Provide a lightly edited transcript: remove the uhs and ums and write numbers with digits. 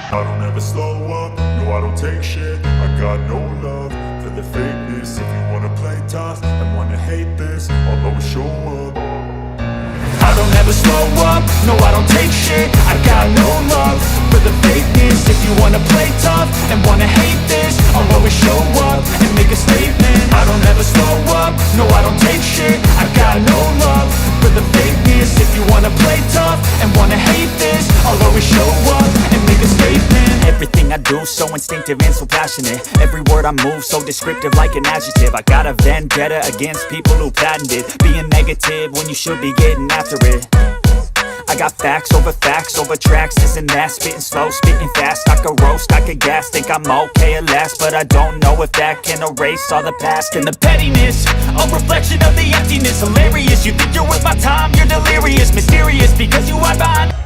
I don't ever slow up, no I don't take shit. I got no love for the fakeness. If you wanna play tough and wanna hate this, I'll always show up. I don't ever slow up, no I don't take shit. I got no love for the fakeness. If you wanna play tough and wanna hate this, I'll always show up and make a statement. I don't ever slow up, no I don't take shit. I got no love for the fakeness. If you wanna play tough and wanna hate this, I'll always show up and make a statement. Everything I do so instinctive and so passionate. Every word I move so descriptive like an adjective. I got a vendetta against people who patented being negative when you should be getting after it. I got facts over tracks, this and that. Spitting slow, spitting fast, I could roast, I could gas. Think I'm okay at last, but I don't know if that can erase all the past. And the pettiness, a reflection of the emptiness. Hilarious, you think you're worth my time, you're delirious. Mysterious, because you hide behind